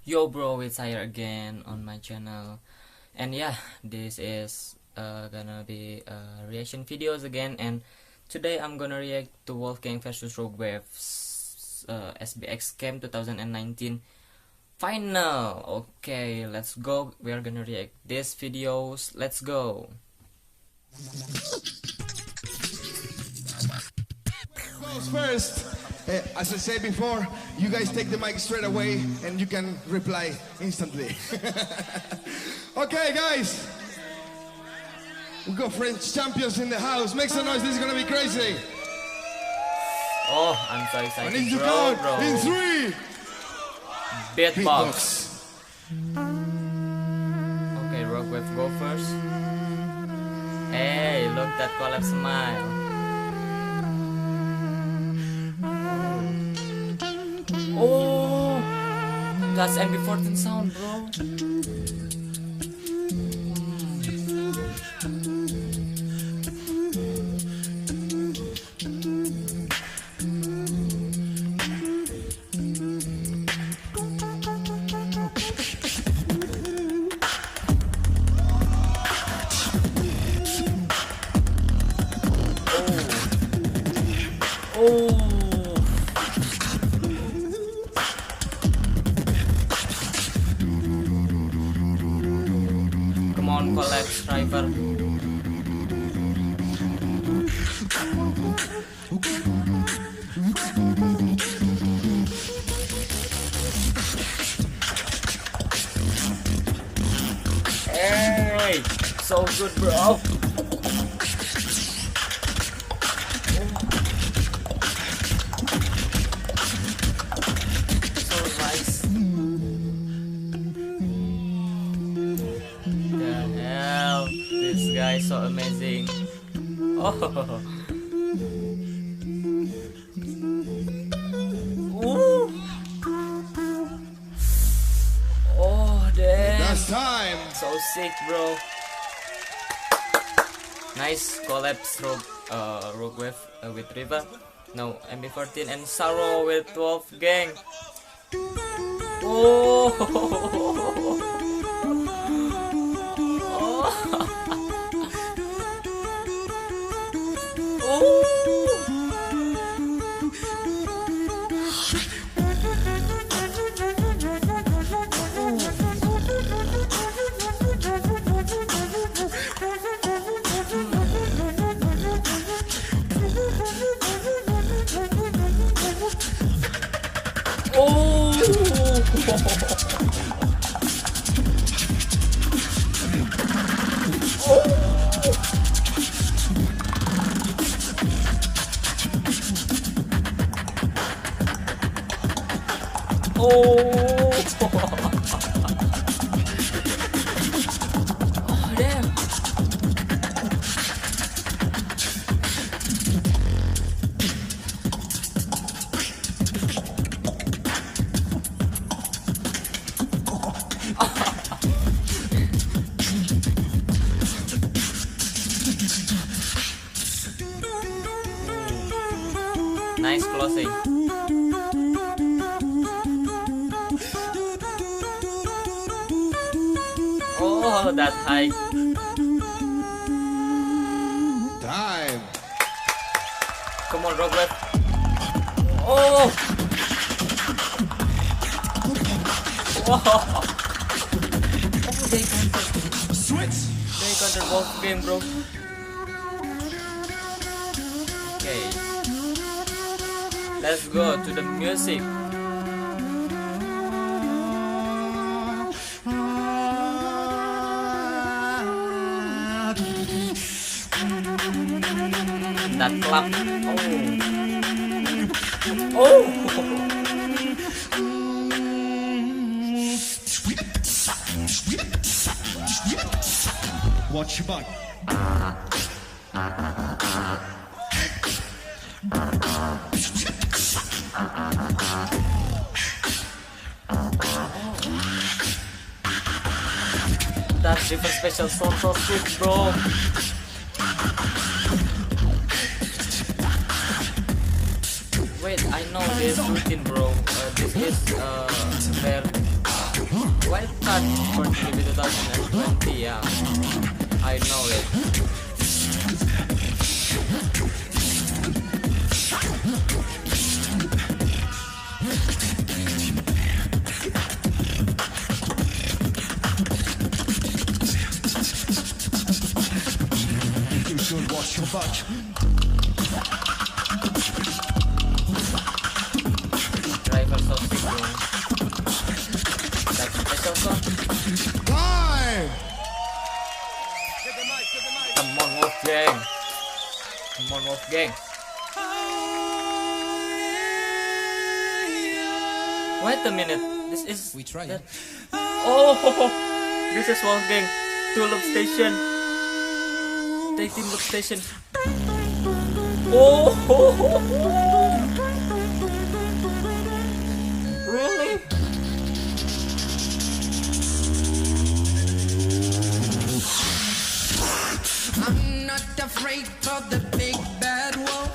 Yo bro, it's here again on my channel, and yeah, this is gonna be reaction videos again. And today I'm gonna react to WolfGang versus Roguewave's SBX Camp 2019 final. Okay, let's go. We are gonna react these videos. Let's go. First, as I said before, you guys take the mic straight away and you can reply instantly. Okay, guys, we got French champions in the house. Make some noise. This is gonna be crazy. Oh, I'm so I excited, need to bro. count in 3. Beatbox. Okay, Roguewave go first. Hey, look that collab smile. Oh, that's MB14 sound, bro. Oh. Come on, collect driver. Hey, so good, bro. So nice. The hell, this guy is so amazing. Oh. Ooh. Oh, damn. That's time. So sick, bro. Nice collabs, Roguewave with Riva. No, MB14 and Sorrow with WolfGang. Oh. Oh. Oh, damn. Nice closing. Oh, that high. Time. Come on, Roguewave. Oh. Wow. Oh, they countered. Switch. They countered WolfGang, bro. Okay. Let's go to the music. That clap. Oh. Oh. Watch your back. That different special sound so sweet, bro. Wait, I know this routine, bro. This is where What? For TV 2020, yeah. I know it. You should watch your back. Drivers of Signal. That's special song. Time! Come on, WolfGang. Come on, WolfGang. Wait a minute. This is. We try that. it. Oh, this is WolfGang. 2 loop station. 18 loop station. Oh, really? I'm not afraid of the big bad wolf.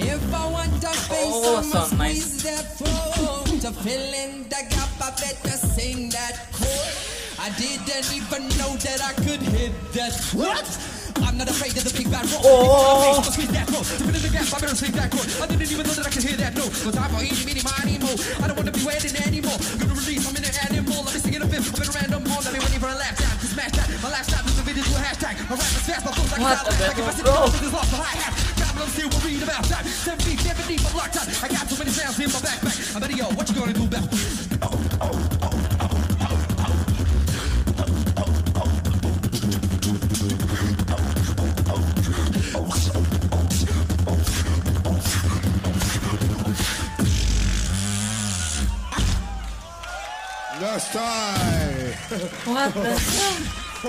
If I want to face Oh, I must so nice. squeeze that throat. To fill in the gap, I better sing that chord. I didn't even know that I could hit that. What? I'm not afraid of the big bad wolf. Oh. If I squeeze that throat. To fill in the gap, I better sing that chord. I didn't even know that I could hear that note. No time for eating, meeny, miny, mo. I don't want to be waiting anymore. I'm gonna release, I'm in an animal. Let me sing it a bit. I'm in a random hole. Let me waiting for a laugh time to smash that. My last time is the video to a hashtag. My rap is fast, my flow's like What a a like if I battle, sit bro. down, this is off the hi-hat. I'm still worried about that. 70 for locked up. I got so many sounds in my backpack. I better yo, what you gonna do about Last time! What the hell?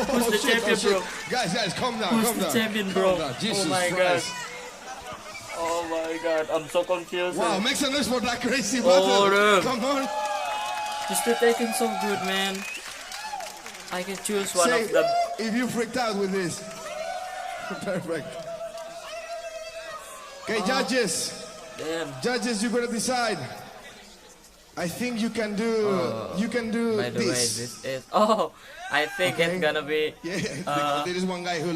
Who's the champion, bro? Guys, calm down, Who's calm the down. champion, Calm bro? down. Jesus Oh my god. Christ. Oh my god, I'm so confused. Wow, make some noise for that crazy Oh, battle. dude. Come on. You're still taking so good, man. I can choose one Say, of them. if you freaked out with this. Perfect. Okay, judges. Damn. Judges, you're gonna decide. I think you can do. You can do By the way, this. this is. Oh, I think Okay. it's gonna be Yeah, there is one guy who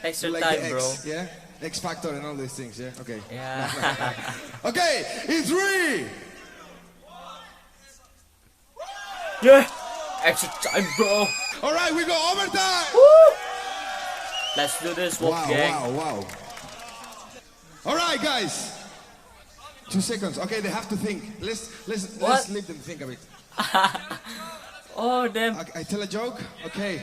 extra who like time, the X, bro. yeah, X Factor and all these things. Yeah. Okay. Yeah. Okay, in 3. Yeah. Extra time, bro. All right, we go overtime. Woo! Let's do this, Wow, WolfGang. wow. All right, guys. 2 seconds. Okay, they have to think. Let's What? leave them think a bit. Oh, damn. I tell a joke. Okay.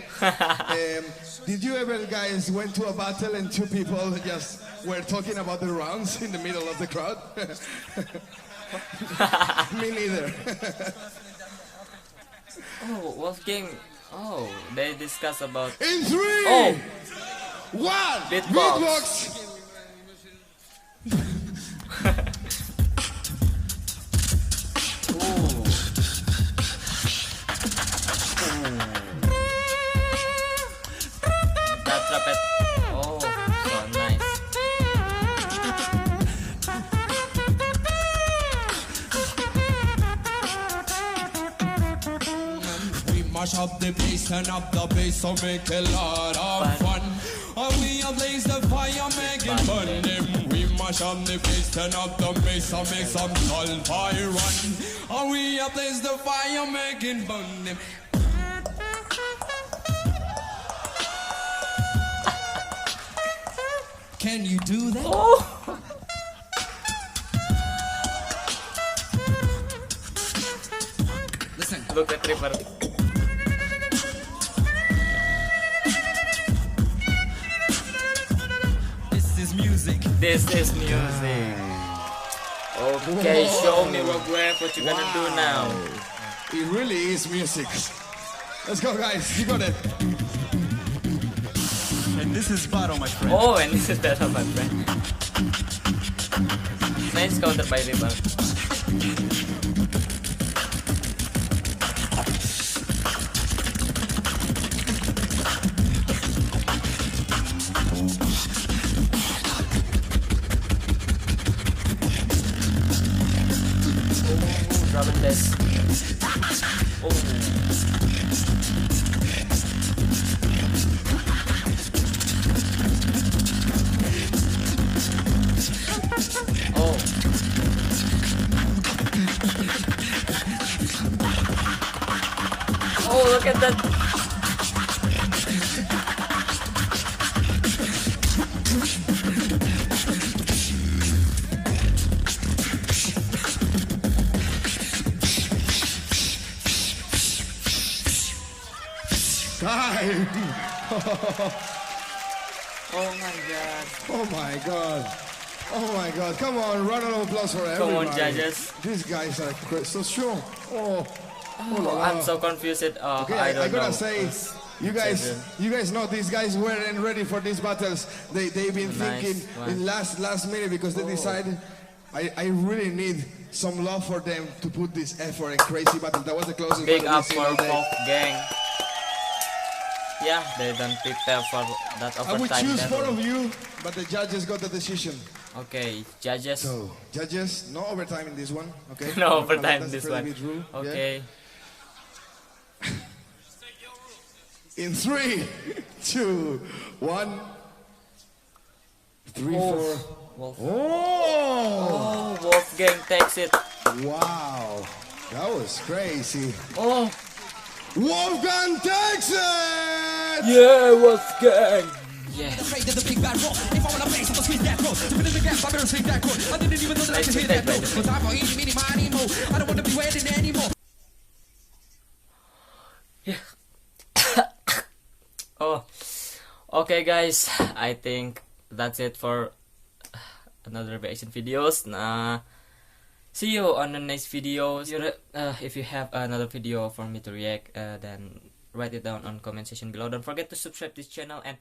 Did you ever, guys, went to a battle and 2 people just were talking about the rounds in the middle of the crowd? Me neither. Oh, WolfGang. Oh, they discuss about. In 3, Oh. 1, Beatbox. Ooh. That trumpet. Oh, so nice. We mash up the place, turn up the bass, so make a lot of fun. And we ablaze the fire, make it burn them. We mash up the place, turn up the bass, so make some fire run. And we ablaze the fire, make it burn them. Can you do that? Oh. Listen. Look at River. This is music. This is music. Okay, show me what you gonna do now. It really is music. Let's go, guys. You got it. And this is Baro, my friend. Oh, and this is better, my friend. Nice counter by River. Oh, drum and bass. Oh. Oh, look at that. Time. Oh my god. Oh my god. Oh my god. Come on, round of applause for everybody. Come on, judges. These guys are so strong. Oh. Oh la la. I'm so confused. Okay, I I don't gotta know. say, you guys know these guys weren't ready for these battles. They've been thinking one. in last minute because they decided I really need some love for them to put this effort in crazy battle. That was the closest Big battle up we've seen for all day. WolfGang. Yeah, they don't prepare for that I would overtime choose battle. 4 of you, but the judges got the decision. Okay, judges. So, judges, no overtime in this one, okay? No overtime That's this a pretty one. big rule, yeah? Okay. In 3, 2, 1, 3, 4. Wolf. Oh! Oh, WolfGang takes it. Wow, that was crazy. Oh, WolfGang takes it! yeah, WolfGang. Yeah. Afraid of the big bad roll. If I wanna face, I'ma squeeze that throat. To fill in the gap, I better sing that chord. I didn't even know that I could hear that note. But I'm eeny, meeny, miny, mo. I don't wanna be waiting anymore. Yeah. Oh, okay, guys. I think that's it for another reaction videos. See you on the next videos. If you have another video for me to react, then write it down on comment section below. Don't forget to subscribe this channel and